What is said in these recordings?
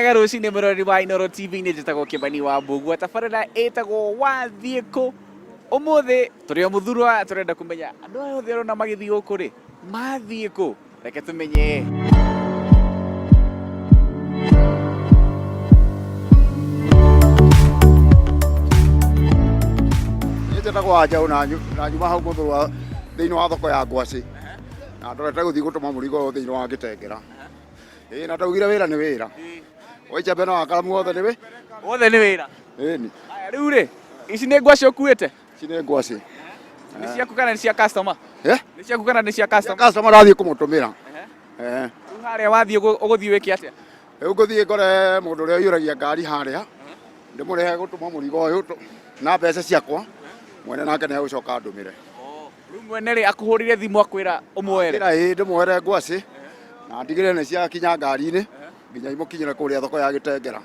mwega rũcinĩ mũrori wa Inooro TV nĩ njĩtagwo Kĩmani wa Mbũgua tabarĩra ĩtagwo wathiĩ kũ ũmũthĩ tũrĩ o Mũthurwa tũrenda kũmenya andũ aya othe ũrona magĩthiĩ gũkũ rĩ mathiĩ kũ reke tũmenye. Njĩtagwo Anjaũ na nyuma hau Mũthurwa thĩinĩ wa thoko ya ngwacĩ na ndorete gũthiĩ gũtũma mũrigo thĩinĩ wa Gĩtengera. Na ndaugire wĩra nĩ wĩra. Oicha beno akaramu othe nĩ wĩ? Othe nĩ wĩra. Ĩni. Aya rĩu rĩ ici nĩ ngwacĩ ũkuĩte? Ici nĩ ngwacĩ. Nĩ ciaku kana nĩ cia customer? Nĩ ciaku kana nĩ cia customer? Customer rathiĩ kũmũtũmĩra. Rĩu harĩa wathiĩ ũgũthiĩ wĩke atĩa? Rĩu ngũthiĩ ngore mũndũ ũrĩa ũiyũragia ngari harĩa ndĩmũrehe gũtũma mũrigo ũyũ na mbeca ciakwa mwene nake nĩ egũcoka ndũmĩre. Rĩu mwene rĩ akũhũrire thimũ akwĩra ũmwoere? Ndĩmwoere ngwacĩ na ndigĩrĩre nĩ ciakinya ngari-inĩ nginya imũkinyĩre kũrĩa thoko ya Gĩtengera.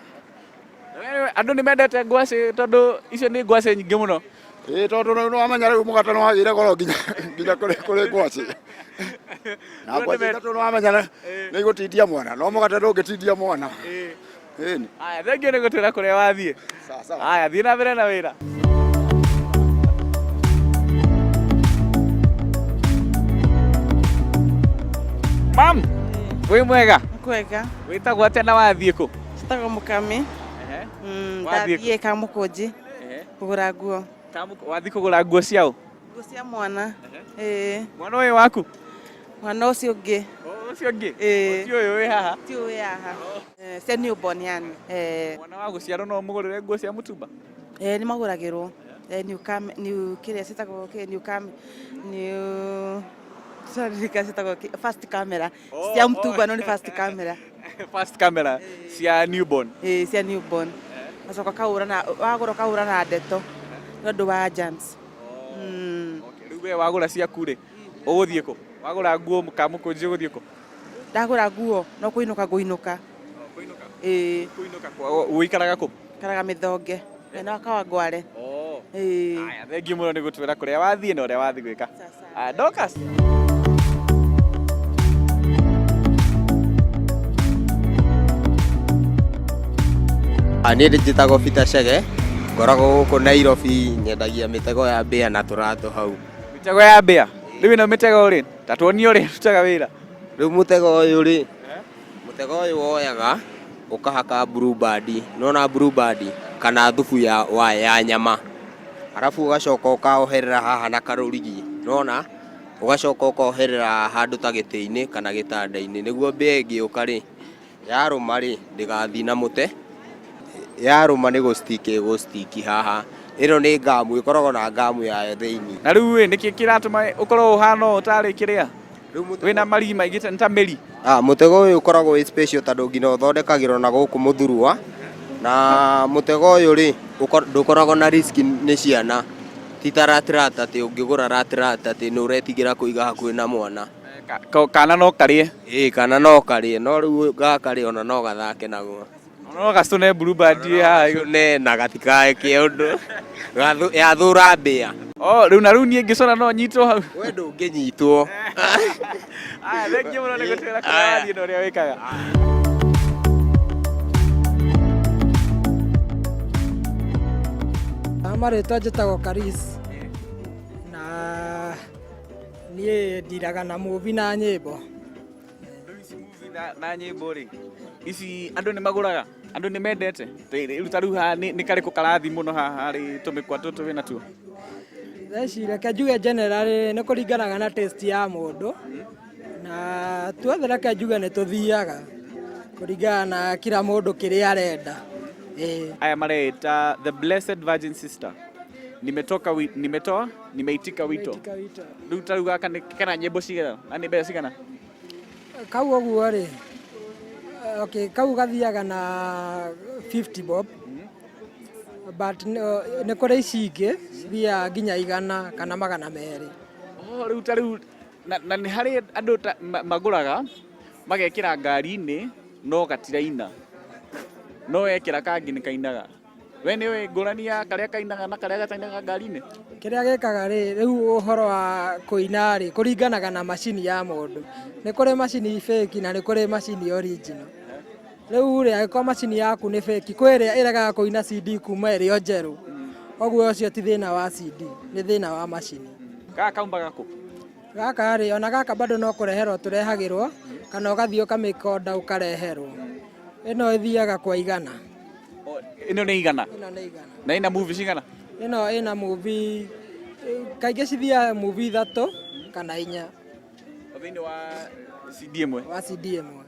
Andũ nĩ mendete ngwacĩ tondũ icio nĩ ngwacĩ nyingĩ mũno. Tondũ nĩ wamenya rĩu mũgate nĩ wagĩire goro nginya kũrĩ ngwacĩ. Na ngwacĩ tondũ nĩ wamenya nĩ igũtindia mwana no mũgate ndũngĩtindia mwana. Aya thengio nĩ gũtwĩra kũrĩa wathiĩ. Aya thiĩ na mbere na wĩra. Mam, wĩ mwega? Kwega. Wĩtagwo atĩa na wathiĩ kũ? Njĩtagwo Mũkami. Ndathiĩ Kamũkũnji kũgũra nguo. Wathiĩ kũgũra nguo ciaũ? Nguo cia mwana. Mwana ũyũ waku? Mwana ũcio ũngĩ. Ũcio ũngĩ? Ti ũyũ wĩ haha? Ti ũyũ wĩ haha. Cia newborn yani. Mwana wa gũciarwo no mũgũrĩre nguo cia mũtumba? Nĩ magũragĩrwo. New kĩrĩa ciĩtagwo new first camera. Cia mũtumba no nĩ first camera. First camera cia newborn. Cia newborn. Gacoka wagũra kahũra na ndeto nĩ ũndũ wa germs. Rĩu we wagũra ciaku rĩ ũgũthiĩ kũ? Wagũra nguo Kamũkũnji ũgũthiĩ kũ? Ndagũra nguo no kũinũka ngũinũka. Kũinũka wĩikaraga kũ? Karaga Mĩthonge mwena wa Kawangware. Aya thengiũ mũno nĩ gũtwĩra kũrĩa wathiĩ na ũrĩa wathiĩ gwĩka. Dorcas. Niĩ njĩtagwo Peter Chege ngoragwo gũkũ Nairobi nyendagia mĩtego ya mbĩa na tũratũ hau. Mĩtego ya mbĩa? Rĩu ĩno mĩtego rĩ ta tuonie ũrĩa ĩrutaga wĩra. Rĩu mũtego ũyũ rĩ mũtego ũyũ woyaga ũkahaka blue band nona blue band kana thubu ya nyama arabu ũgacoka ũkaoherera haha na karũrigi nona ũgacoka ũkoherera handũ ta gĩtĩ-inĩ kana gĩtanda-inĩ nĩguo mbĩa ĩngĩũka rĩ yarũma rĩ ndĩgathiĩ na mũte yarũma nĩ gũstiki haha. Ĩno nĩ ngamu ĩkoragwo na ngamu yayo thĩinĩ. Na rĩu nĩkĩ kĩratũma ũkorwo ũhana ũũ tarĩ kĩrĩa? Wĩna marigi maingĩ nĩ ta mĩri. Mũtego ũyũ ũkoragwo wĩ special tondũ nginya ũthondekagĩrwo na gũkũ Mũthurwa na mũtego ũyũ rĩ ndũkoragwo na risk nĩ ciana ti ta ratrata atĩ ũngĩgũra ratrata atĩ nĩ ũretigĩra kũiga hakuhĩ na mwana. Kana no karĩe? Kana no karĩe no rĩu gaka rĩ ona no gathake naguo. No gacũne blue band haha na gatikae kĩũndũ yathũra mbĩa. Rĩu na rĩu niĩ ngĩcona no nyitwo hau? We ndũngĩnyitwo. Aya thengio mũno nĩ gũtwĩra kũrĩa wathiĩ na ũrĩa wĩkaga. Marĩtwa njĩtagwo Karis na niĩ ndiraga na movie na nyĩmbo. Na nyĩmbo rĩ ici andũ nĩ magũraga? Andũ nĩ mendete? Rĩu ta rĩu haha nĩ karĩkũ karathi mũno haha harĩ tũmĩkwa tũtũ wĩna tuo? Theci reke njuge generally nĩ kũringanaga na taste ya mũndũ na tuothe reke njuge nĩ tũthiaga kũringana na kila mũndũ kĩrĩa arenda. Aya mareta The Blessed Virgin Sister. Nimeitika wito. Rĩu ta rĩu gaka kana nyĩmbo cigana na nĩ mbeca cigana? Kau ũguo rĩ kau gathiaga na 50 bob but nĩ kũrĩ ici ingĩ thiaga nginya 100 kana 200. Rĩu ta rĩu na nĩ harĩ andũ magũraga magekĩra ngari-inĩ no gatiraina no ekĩra kangĩ nĩ kainaga. We nĩ ũĩ ngũrani ya karĩa kainaga na karĩa gatainaga ngari-inĩ? Kĩrĩa gĩkaga rĩu ũhoro wa kũina rĩ kũringanaga na macini ya mũndũ. Nĩ kũrĩ macini fake na nĩ kũrĩ macini original. Rĩu rĩ angĩkorwo macini yaku nĩ fake kwĩ ĩrĩa ĩregaga kũina CD kuma ĩrĩ o njerũ. Koguo ũcio ti thĩna wa CD, nĩ thĩna wa macini. Gaka kaumbaga kũ? Gaka rĩ ona gaka bado no kũreherwo tũrehagĩrwo kana ũgathiĩ ũkamĩkonda ũkareherwo. Ĩno ĩthiaga kwa igana. Ĩno nĩ igana? Ĩno nĩ igana. Na ĩna movie cigana? Ĩno ĩna movie kaingĩ cithiaga movie 3 kana 4. Thĩinĩ wa CD ĩmwe? Wa CD ĩmwe.